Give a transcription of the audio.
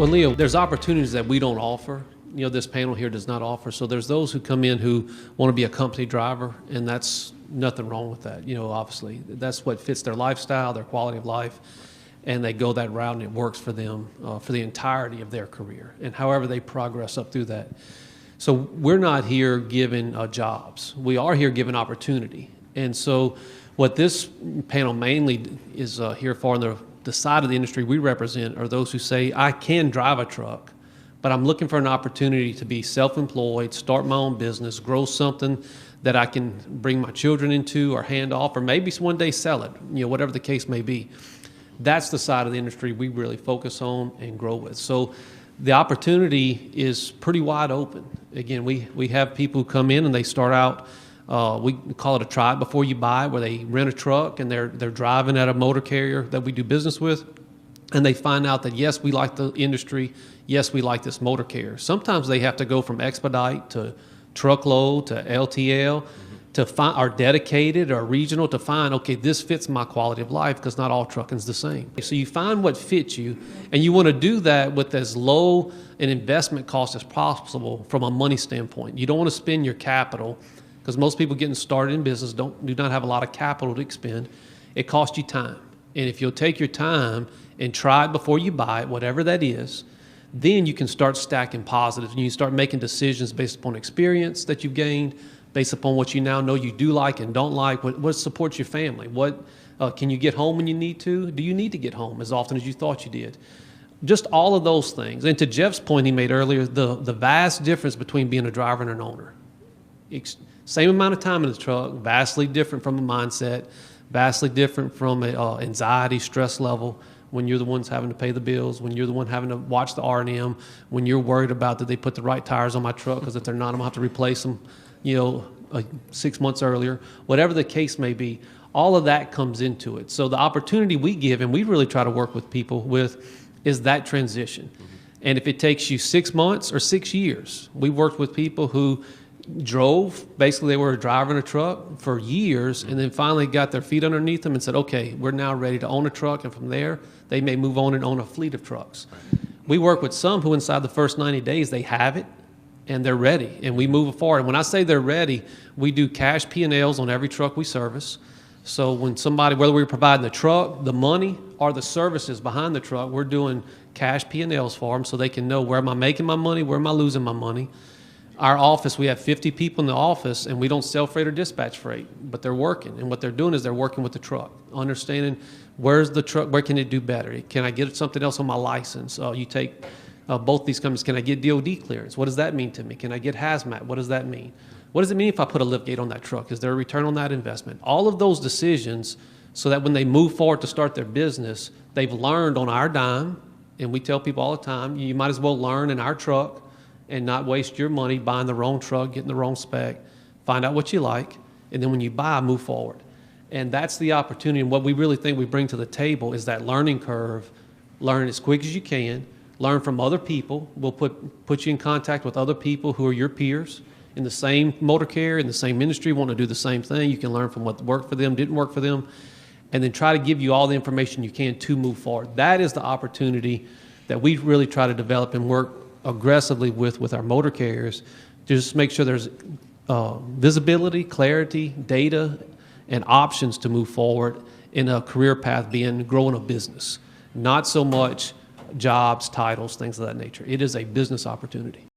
Well, Leo, there's opportunities that we don't offer. This panel here does not offer. So there's those who come in who want to be a company driver, and that's nothing wrong with that. Obviously, that's what fits their lifestyle, their quality of life, and they go that route, and it works for them for the entirety of their career, and however they progress up through that. So we're not here giving jobs. We are here giving opportunity. And so what this panel mainly is here for, on the side of the industry we represent, are those who say, I can drive a truck, but I'm looking for an opportunity to be self-employed, start my own business, grow something that I can bring my children into or hand off, or maybe one day sell it, whatever the case may be. That's the side of the industry we really focus on and grow with. So the opportunity is pretty wide open. Again, we have people who come in and they start out, we call it a try it before you buy, where they rent a truck and they're driving at a motor carrier that we do business with, and they find out that, yes, we like the industry, yes, we like this motor carrier. Sometimes they have to go from Expedite to truckload to LTL to find, or dedicated or regional, to find, okay, this fits my quality of life, because not all trucking's the same. So you find what fits you, and you want to do that with as low an investment cost as possible from a money standpoint. You don't want to spend your capital, because most people getting started in business do not have a lot of capital to expend. It costs you time. And if you'll take your time and try it before you buy it, whatever that is, then you can start stacking positives, and you start making decisions based upon experience that you've gained, based upon what you now know you do like and don't like, what supports your family, what can you get home when you need to? Do you need to get home as often as you thought you did? Just all of those things. And to Jeff's point he made earlier, the vast difference between being a driver and an owner. Same amount of time in the truck, vastly different from a mindset, vastly different from an anxiety, stress level, when you're the ones having to pay the bills, when you're the one having to watch the R&M, when you're worried about that they put the right tires on my truck, because if they're not, I'm going to have to replace them 6 months earlier. Whatever the case may be, all of that comes into it. So the opportunity we give, and we really try to work with people with, is that transition. And if it takes you 6 months or 6 years, we worked with people who drove, basically they were driving a truck for years, and then finally got their feet underneath them and said, okay, we're now ready to own a truck, and from there they may move on and own a fleet of trucks. We work with some who inside the first 90 days they have it and they're ready, and we move forward. And when I say they're ready, we do cash P&Ls on every truck we service. So when somebody, whether we're providing the truck, the money, or the services behind the truck, we're doing cash P&Ls for them, so they can know, where am I making my money, where am I losing my money. Our office, we have 50 people in the office, and we don't sell freight or dispatch freight, but they're working. And what they're doing is they're working with the truck, understanding where's the truck, where can it do better? Can I get something else on my license? You take both these companies, can I get DOD clearance? What does that mean to me? Can I get hazmat? What does that mean? What does it mean if I put a lift gate on that truck? Is there a return on that investment? All of those decisions, so that when they move forward to start their business, they've learned on our dime. And we tell people all the time, you might as well learn in our truck and not waste your money buying the wrong truck, getting the wrong spec. Find out what you like, and then when you buy, move forward. And that's the opportunity. And what we really think we bring to the table is that learning curve. Learn as quick as you can. Learn from other people. We'll put you in contact with other people who are your peers in the same motor carrier, in the same industry, want to do the same thing. You can learn from what worked for them, didn't work for them, and then try to give you all the information you can to move forward. That is the opportunity that we really try to develop and work aggressively with our motor carriers, to just make sure there's visibility, clarity, data, and options to move forward in a career path, being growing a business. Not so much jobs, titles, things of that nature. It is a business opportunity.